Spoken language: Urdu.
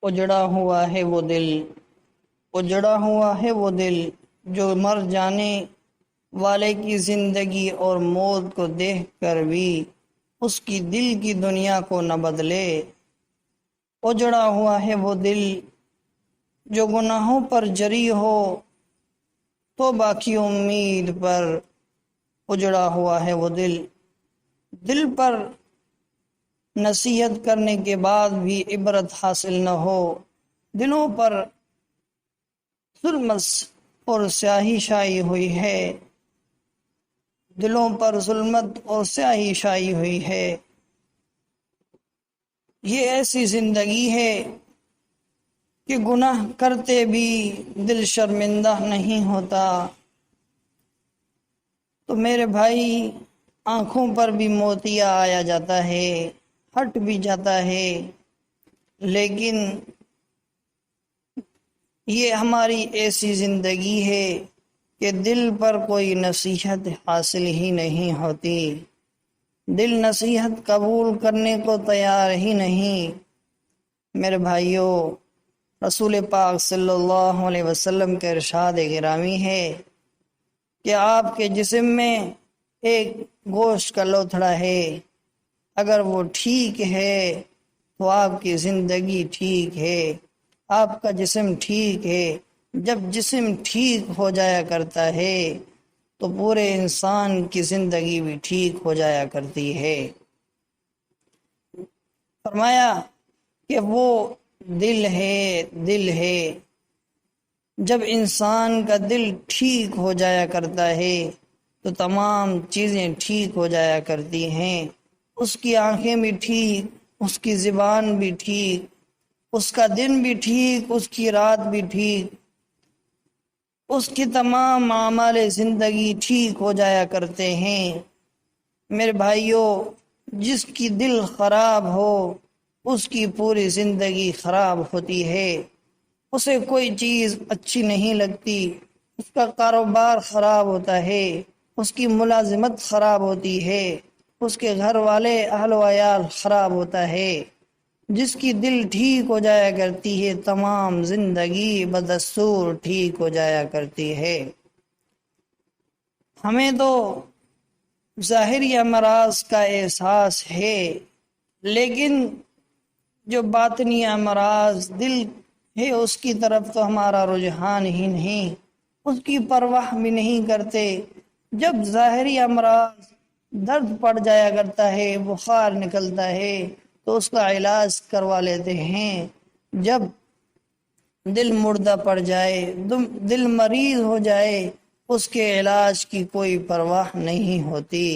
اجڑا ہوا ہے وہ دل، اجڑا ہوا ہے وہ دل جو مر جانے والے کی زندگی اور موت کو دیکھ کر بھی اس کی دل کی دنیا کو نہ بدلے۔ اجڑا ہوا ہے وہ دل جو گناہوں پر جری ہو تو باقی امید پر۔ اجڑا ہوا ہے وہ دل، دل پر نصیحت کرنے کے بعد بھی عبرت حاصل نہ ہو، دلوں پر ظلمت اور سیاہی شائع ہوئی ہے، دلوں پر ظلمت اور سیاہی شائع ہوئی ہے۔ یہ ایسی زندگی ہے کہ گناہ کرتے بھی دل شرمندہ نہیں ہوتا۔ تو میرے بھائی، آنکھوں پر بھی موتیا آیا جاتا ہے، ہٹ بھی جاتا ہے، لیکن یہ ہماری ایسی زندگی ہے کہ دل پر کوئی نصیحت حاصل ہی نہیں ہوتی، دل نصیحت قبول کرنے کو تیار ہی نہیں۔ میرے بھائیوں، رسول پاک صلی اللہ علیہ وسلم کے ارشاد گرامی ہے کہ آپ کے جسم میں ایک گوشت کا لوتھڑا ہے، اگر وہ ٹھیک ہے تو آپ کی زندگی ٹھیک ہے، آپ کا جسم ٹھیک ہے۔ جب جسم ٹھیک ہو جایا کرتا ہے تو پورے انسان کی زندگی بھی ٹھیک ہو جایا کرتی ہے۔ فرمایا کہ وہ دل ہے، دل ہے، جب انسان کا دل ٹھیک ہو جایا کرتا ہے تو تمام چیزیں ٹھیک ہو جایا کرتی ہیں، اس کی آنکھیں بھی ٹھیک، اس کی زبان بھی ٹھیک، اس کا دن بھی ٹھیک، اس کی رات بھی ٹھیک، اس کی تمام اعمال زندگی ٹھیک ہو جایا کرتے ہیں۔ میرے بھائیوں، جس کی دل خراب ہو اس کی پوری زندگی خراب ہوتی ہے، اسے کوئی چیز اچھی نہیں لگتی، اس کا کاروبار خراب ہوتا ہے، اس کی ملازمت خراب ہوتی ہے، اس کے گھر والے اہل و عیال خراب ہوتا ہے۔ جس کی دل ٹھیک ہو جایا کرتی ہے تمام زندگی بدستور ٹھیک ہو جایا کرتی ہے۔ ہمیں تو ظاہری امراض کا احساس ہے، لیکن جو باطنی امراض دل ہے اس کی طرف تو ہمارا رجحان ہی نہیں، اس کی پرواہ بھی نہیں کرتے۔ جب ظاہری امراض درد پڑ جایا کرتا ہے، بخار نکلتا ہے تو اس کا علاج کروا لیتے ہیں، جب دل مردہ پڑ جائے، دل مریض ہو جائے، اس کے علاج کی کوئی پرواہ نہیں ہوتی۔